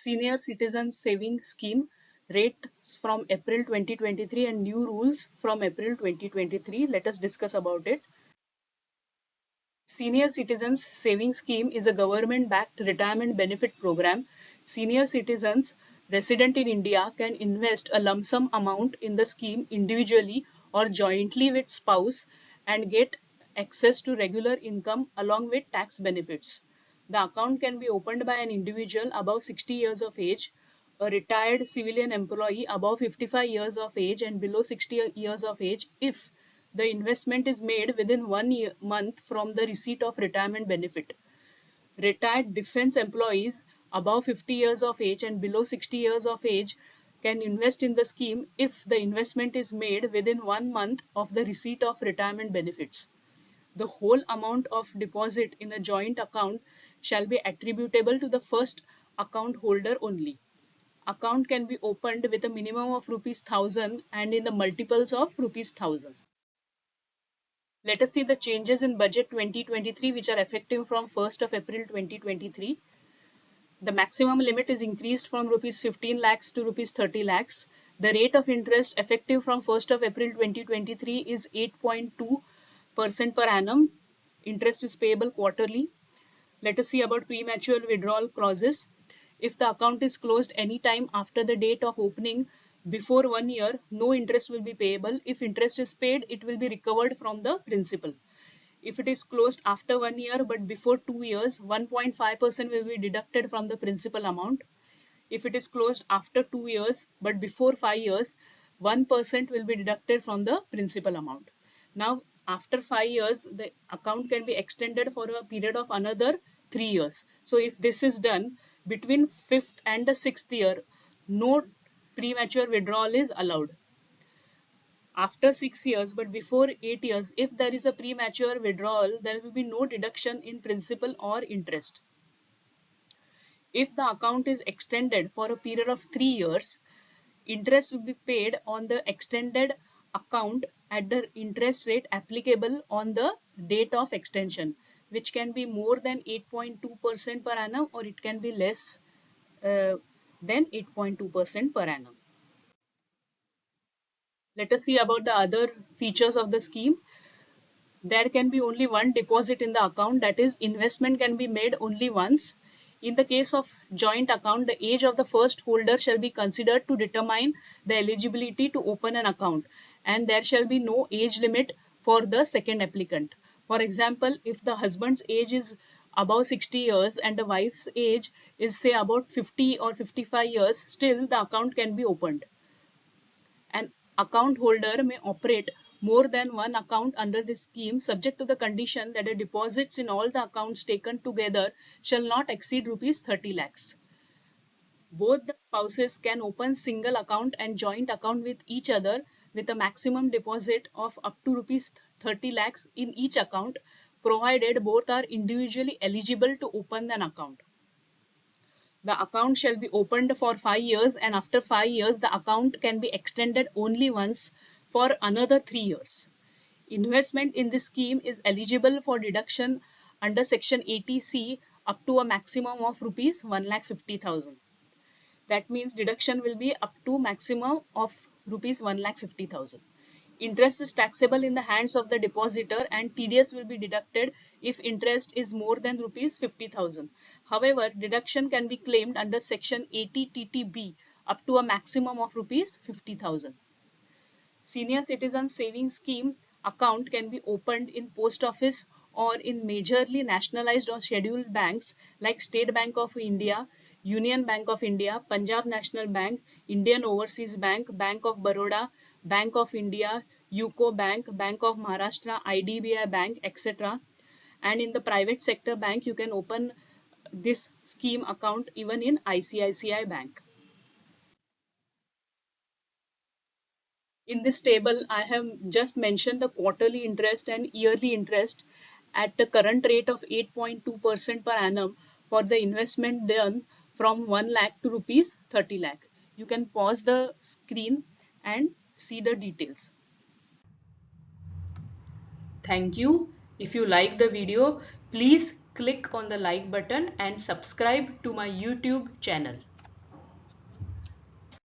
Senior Citizen Savings Scheme rates from April 2023 and new rules from April 2023. Let us discuss about it. Senior Citizens Savings Scheme is a government-backed retirement benefit program. Senior citizens resident in India can invest a lump sum amount in the scheme individually or jointly with spouse and get access to regular income along with tax benefits. The account can be opened by an individual above 60 years of age, a retired civilian employee above 55 years of age and below 60 years of age if the investment is made within 1 month from the receipt of retirement benefit. Retired defense employees above 50 years of age and below 60 years of age can invest in the scheme if the investment is made within 1 month of the receipt of retirement benefits. The whole amount of deposit in a joint account shall be attributable to the first account holder only. Account can be opened with a minimum of ₹1,000 and in the multiples of ₹1,000. Let us see the changes in Budget 2023 which are effective from 1st of April 2023. The maximum limit is increased from ₹15 lakhs to ₹30 lakhs. The rate of interest effective from 1st of April 2023 is 8.2% per annum. Interest is payable quarterly. Let us see about premature withdrawal clauses. If the account is closed any time after the date of opening before 1 year, no interest will be payable. If interest is paid, it will be recovered from the principal. If it is closed after 1 year but before 2 years, 1.5% will be deducted from the principal amount. If it is closed after 2 years but before 5 years, 1% will be deducted from the principal amount. Now, after 5 years, the account can be extended for a period of another 3 years. So, if this is done between 5th and the 6th year, no premature withdrawal is allowed. After 6 years but before 8 years, if there is a premature withdrawal, there will be no deduction in principal or interest. If the account is extended for a period of 3 years, interest will be paid on the extended account at the interest rate applicable on the date of extension, which can be more than 8.2% per annum or it can be less than 8.2% per annum. Let us see about the other features of the scheme. There can be only one deposit in the account, that is, investment can be made only once. In the case of joint account, the age of the first holder shall be considered to determine the eligibility to open an account, and there shall be no age limit for the second applicant. For example, if the husband's age is above 60 years and the wife's age is say about 50 or 55 years, still the account can be opened. An account holder may operate more than one account under this scheme subject to the condition that the deposits in all the accounts taken together shall not exceed ₹30 lakhs. Both the spouses can open single account and joint account with each other with a maximum deposit of up to ₹30 lakhs in each account, provided both are individually eligible to open an account. The account shall be opened for 5 years and after 5 years the account can be extended only once for another 3 years. Investment in this scheme is eligible for deduction under section 80C up to a maximum of ₹1,50,000. That means deduction will be up to maximum of ₹1,50,000. Interest is taxable in the hands of the depositor and TDS will be deducted if interest is more than ₹50,000. However, deduction can be claimed under section 80 TTB up to a maximum of ₹50,000. Senior Citizen Savings Scheme account can be opened in post office or in majorly nationalized or scheduled banks like State Bank of India, Union Bank of India, Punjab National Bank, Indian Overseas Bank, Bank of Baroda, Bank of India, UCO Bank, Bank of Maharashtra, IDBI Bank, etc. And in the private sector bank, you can open this scheme account even in ICICI Bank. In this table, I have just mentioned the quarterly interest and yearly interest at the current rate of 8.2% per annum for the investment done from 1 lakh to ₹30 lakh. You can pause the screen and see the details. Thank you. If you like the video, please click on the like button and subscribe to my YouTube channel.